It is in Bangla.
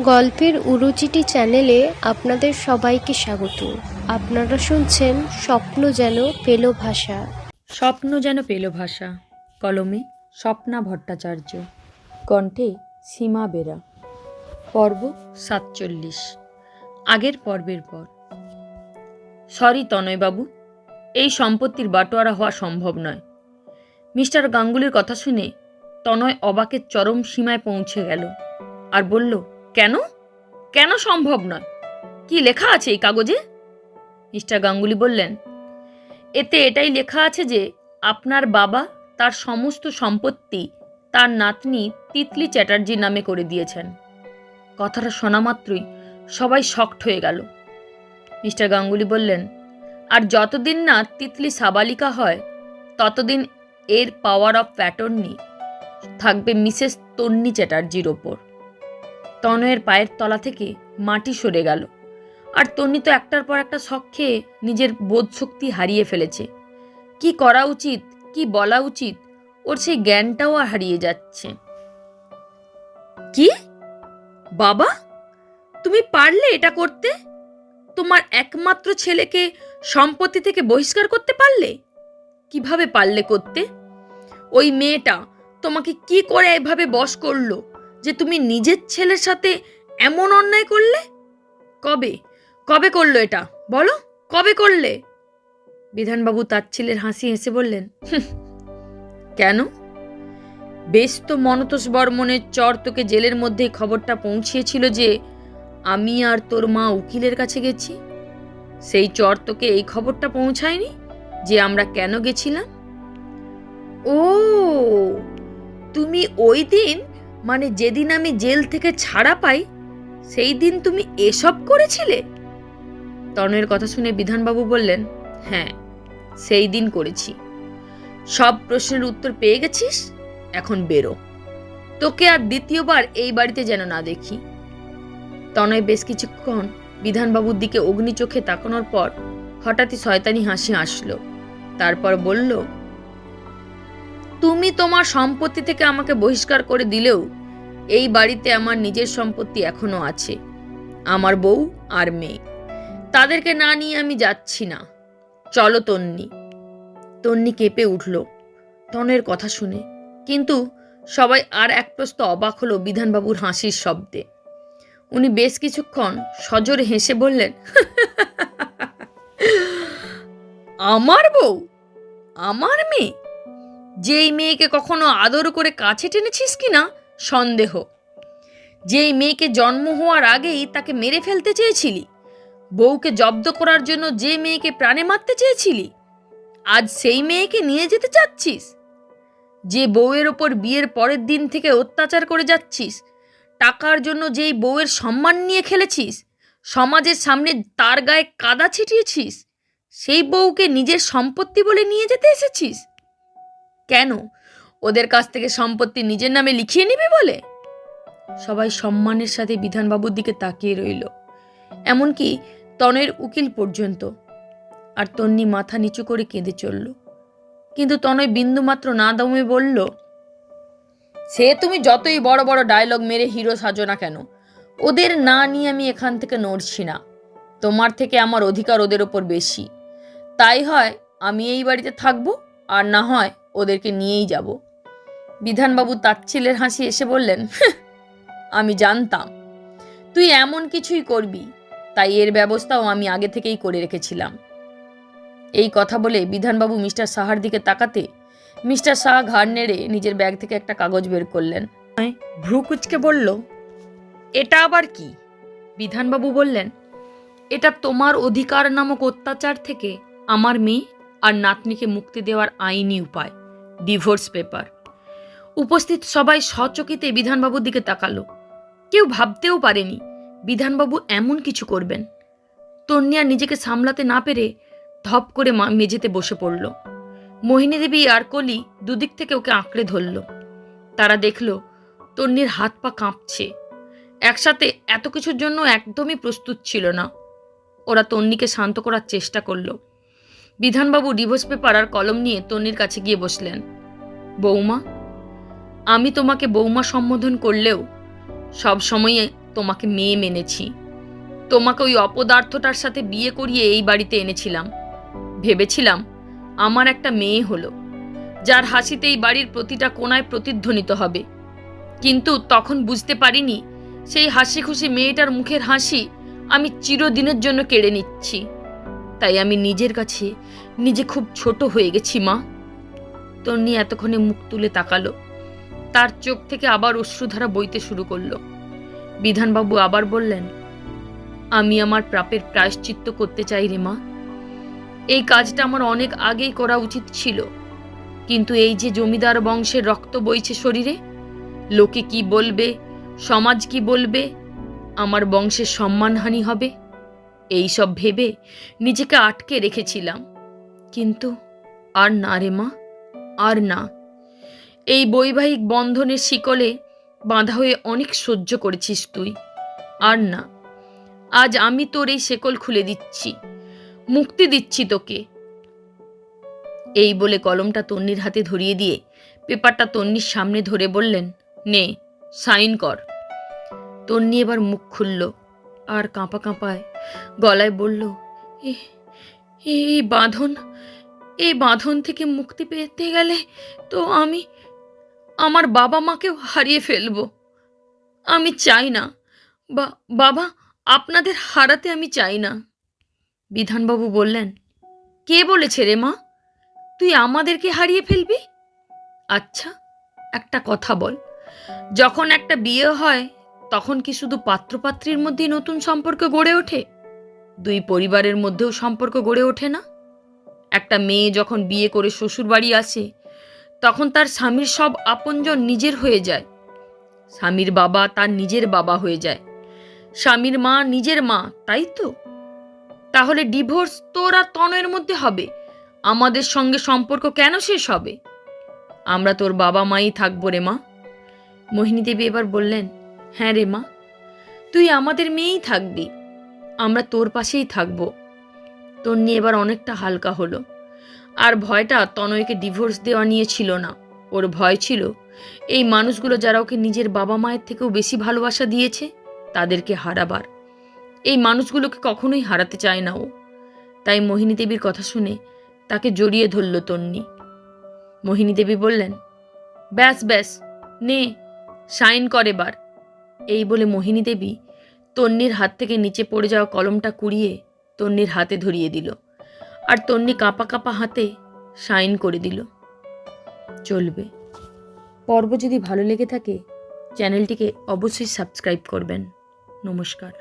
গল্পের উরুচিটি চ্যানেলে আপনাদের সবাইকে স্বাগত। আপনারা শুনছেন স্বপ্ন যেন পেল ভাষা। স্বপ্ন যেন পেল ভাষা, কলমে স্বপ্না ভট্টাচার্য, কণ্ঠে সীমা বেরা। পর্ব 47। আগের পর্বের পর। সরি তনয়বাবু, এই সম্পত্তির বাটোয়ারা হওয়া সম্ভব নয়। মিস্টার গাঙ্গুলির কথা শুনে তনয় অবাকের চরম সীমায় পৌঁছে গেল আর বলল, কেন কেন সম্ভব নয়? কি লেখা আছে এই কাগজে? মিস্টার গাঙ্গুলি বললেন, এতে এটাই লেখা আছে যে আপনার বাবা তার সমস্ত সম্পত্তি তার নাতনি তিতলি চ্যাটার্জির নামে করে দিয়েছেন। কথাটা শোনা মাত্রই সবাই শকড হয়ে গেল। মিস্টার গাঙ্গুলি বললেন, আর যতদিন না তিতলি সাবালিকা হয় ততদিন এর পাওয়ার অফ প্যাটর্নি থাকবে মিসেস তন্নি চ্যাটার্জির ওপর। তনয়ের পায়ের তলা থেকে মাটি সরে গেল। আর তন্নি তো একটার পর একটা শখ খেয়ে নিজের বোধশক্তি হারিয়ে ফেলেছে। কি করা উচিত, কি বলা উচিত, ওর সেই জ্ঞানটাও আর হারিয়ে যাচ্ছে। কি বাবা, তুমি পারলে এটা করতে? তোমার একমাত্র ছেলেকে সম্পত্তি থেকে বহিষ্কার করতে পারলে? কিভাবে পারলে করতে? ওই মেয়েটা তোমাকে কি করে এভাবে বশ করলো যে তুমি নিজের ছেলের সাথে এমন অন্যায় করলে? কবে কবে করলো এটা বলো, কবে করলে? বিধানবাবু তাচ্ছিলের হাসি হেসে বললেন, কেন? বেশ তো মনতোষ বর্মনের চর তোকে জেলের মধ্যে খবরটা পৌঁছিয়েছিল যে আমি আর তোর মা উকিলের কাছে গেছি। সেই চর তোকে এই খবরটা পৌঁছায়নি যে আমরা কেন গেছিলাম? ও, তুমি ওই দিন, মানে যেদিন আমি জেল থেকে ছাড়া পাই, সেই দিন তুমি এসব করেছিলে? তনয়ের কথা শুনে বিধানবাবু বললেন, হ্যাঁ, সেই দিন করেছি। সব প্রশ্নের উত্তর পেয়ে গেছিস, এখন বেরো। তোকে আর দ্বিতীয়বার এই বাড়িতে যেন না দেখি। তনয় বেশ কিছুক্ষণ বিধানবাবুর দিকে অগ্নি চোখে তাকানোর পর হঠাৎই শয়তানি হাসি হাসলো। তারপর বলল, তুমি তোমার সম্পত্তি থেকে আমাকে বহিষ্কার করে দিলেও এই বাড়িতে আমার নিজের সম্পত্তি এখনো আছে, আমার বউ আর মেয়ে। তাদেরকে না নিয়ে আমি যাচ্ছি না। চলো তন্নি। তন্নি কেঁপে উঠল তনয়ের কথা শুনে, কিন্তু সবাই আর এক প্রস্ত অবাক হলো বিধানবাবুর হাসির শব্দে। উনি বেশ কিছুক্ষণ সজোরে হেসে বললেন, আমার বউ, আমার মেয়ে? যেই মেয়েকে কখনো আদর করে কাছে টেনেছিস কিনা সন্দেহ, যেই মেয়েকে জন্ম হওয়ার আগেই তাকে মেরে ফেলতে চেয়েছিলি, বউকে জব্দ করার জন্য যে মেয়েকে প্রাণে মারতে চেয়েছিলি, আজ সেই মেয়েকে নিয়ে যেতে চাচ্ছিস? যে বউয়ের ওপর বিয়ের পরের দিন থেকে অত্যাচার করে যাচ্ছিস, টাকার জন্য যেই বউয়ের সম্মান নিয়ে খেলেছিস, সমাজের সামনে তার গায়ে কাদা ছিটিয়েছিস, সেই বউকে নিজের সম্পত্তি বলে নিয়ে যেতে এসেছিস? কেন? ওদের কাছ থেকে সম্পত্তি নিজের নামে লিখিয়ে নিবি বলে? সবাই সম্মানের সাথে বিধানবাবুর দিকে তাকিয়ে রইল, এমনকি তনয়ের উকিল পর্যন্ত। আর তন্নি মাথা নিচু করে কেঁদে চলল। কিন্তু তনয় বিন্দুমাত্র না দমে বলল, সে তুমি যতই বড় বড় ডায়লগ মেরে হিরো সাজো না কেন, ওদের না নিয়ে আমি এখান থেকে নড়ছি না। তোমার থেকে আমার অধিকার ওদের ওপর বেশি। তাই হয় আমি এই বাড়িতে থাকবো, আর না হয় ওদেরকে নিয়েই যাব। বিধানবাবু তাচ্ছিলের হাসি এসে বললেন, আমি জানতাম তুই এমন কিছুই করবি, তাই এর ব্যবস্থাও আমি আগে থেকেই করে রেখেছিলাম। এই কথা বলে বিধানবাবু মিস্টার সাহার দিকে তাকাতে মিস্টার সাহা ঘাড় নেড়ে নিজের ব্যাগ থেকে একটা কাগজ বের করলেন। ভ্রু কুচকে বলল, এটা আবার কি? বিধানবাবু বললেন, এটা তোমার অধিকার নামক অত্যাচার থেকে আমার মেয়ে আর নাতনিকে মুক্তি দেওয়ার আইনি উপায়, ডিভোর্স পেপার। উপস্থিত সবাই সচকিতে বিধানবাবুর দিকে তাকালো। কেউ ভাবতেও পারেনি বিধানবাবু এমন কিছু করবেন। তন্নি আর নিজেকে সামলাতে না পেরে ধপ করে মেঝেতে বসে পড়ল। মোহিনী দেবী আর কলি দুদিক থেকে ওকে আঁকড়ে ধরল। তারা দেখল তন্নির হাত পা কাঁপছে। একসাথে এত কিছুর জন্য একদমই প্রস্তুত ছিল না। ওরা তন্নিকে শান্ত করার চেষ্টা করল। বিধানবাবু ডিভোর্স পেপার আর কলম নিয়ে তন্নির কাছে গিয়ে বসলেন। বৌমা, আমি তোমাকে বৌমা সম্বোধন করলেও সব সময় তোমাকে মেয়ে মেনেছি। তোমাকে ওই অপদার্থটার সাথে বিয়ে করিয়ে এই বাড়িতে এনেছিলাম। ভেবেছিলাম আমার একটা মেয়ে হলো, যার হাসিতে এই বাড়ির প্রতিটা কোণায় প্রতিধ্বনিত হবে। কিন্তু তখন বুঝতে পারিনি সেই হাসি খুশি মেয়েটার মুখের হাসি আমি চিরদিনের জন্য কেড়ে নিচ্ছি। তাই আমি নিজের কাছে নিজে খুব ছোট হয়ে গেছি মা। তন্নি এতক্ষণে মুখ তুলে তাকালো। তার চোখ থেকে আবার অশ্রুধারা বইতে শুরু করলো। বিধানবাবু আবার বললেন, আমি আমার পাপের প্রায়শ্চিত্ত করতে চাই রে মা। এই কাজটা আমার অনেক আগেই করা উচিত ছিল, কিন্তু এই যে জমিদার বংশের রক্ত বইছে শরীরে, লোকে কি বলবে, সমাজ কি বলবে, আমার বংশের সম্মানহানি হবে, এই সব ভেবে নিজেকে আটকে রেখেছিলাম। কিন্তু আর না রে মা, আর না। এই বৈবাহিক বন্ধনের শিকলে বাঁধা হয়ে অনেক সহ্য করেছিস তুই, আর না। আজ আমি তোর এই শেকল খুলে দিচ্ছি, মুক্তি দিচ্ছি তোকে। এই বলে কলমটা তন্নির হাতে ধরিয়ে দিয়ে পেপারটা তন্নির সামনে ধরে বললেন, নে সাইন কর। তন্নি এবার মুখ খুলল আর কাঁপা কাঁপায় গলায় বলল, এই বাঁধন, এই বাঁধন থেকে মুক্তি পেতে গেলে তো আমি আমার বাবা মাকেও হারিয়ে ফেলব। আমি চাই না বাবা, আপনাদের হারাতে আমি চাই না। বিধানবাবু বললেন, কে বলেছে রে মা তুই আমাদেরকে হারিয়ে ফেলবি? আচ্ছা একটা কথা বল, যখন একটা বিয়ে হয় তখন কি শুধু পাত্রপাত্রীর মধ্যেই নতুন সম্পর্ক গড়ে ওঠে? দুই পরিবারের মধ্যেও সম্পর্ক গড়ে ওঠে না? একটা মেয়ে যখন বিয়ে করে শ্বশুর বাড়ি আসে তখন তার স্বামীর সব আপনজন নিজের হয়ে যায়। স্বামীর বাবা তার নিজের বাবা হয়ে যায়, স্বামীর মা নিজের মা, তাই তো? তাহলে ডিভোর্স তোর আর তনয়ের মধ্যে হবে, আমাদের সঙ্গে সম্পর্ক কেন শেষ হবে? আমরা তোর বাবা মাই থাকবো রে মা। মোহিনী দেবী এবার বললেন, হ্যাঁ রে মা, তুই আমাদের মেয়েই থাকবি, আমরা তোর পাশেই থাকবো। তন্নি এবার অনেকটা হালকা হলো। আর ভয়টা তনয়কে ডিভোর্স দেওয়া নিয়ে ছিল না, ওর ভয় ছিল এই মানুষগুলো যারা ওকে নিজের বাবা মায়ের থেকেও বেশি ভালোবাসা দিয়েছে তাদেরকে হারাবার। এই মানুষগুলোকে কখনোই হারাতে চায় না ও। তাই মোহিনী দেবীর কথা শুনে তাকে জড়িয়ে ধরল তন্নি। মোহিনী দেবী বললেন, ব্যাস ব্যাস, নে সাইন কর এবার। এই বলে মোহিনী দেবী তন্নির হাত থেকে নিচে পড়ে যাওয়া কলমটা কুড়িয়ে তন্নির হাতে ধরিয়ে দিল, আর তন্নি কাঁপা কাঁপা হাতে সাইন করে দিল। চলবে। পর্ব যদি ভালো লেগে থাকে চ্যানেলটিকে অবশ্যই সাবস্ক্রাইব করবেন। নমস্কার।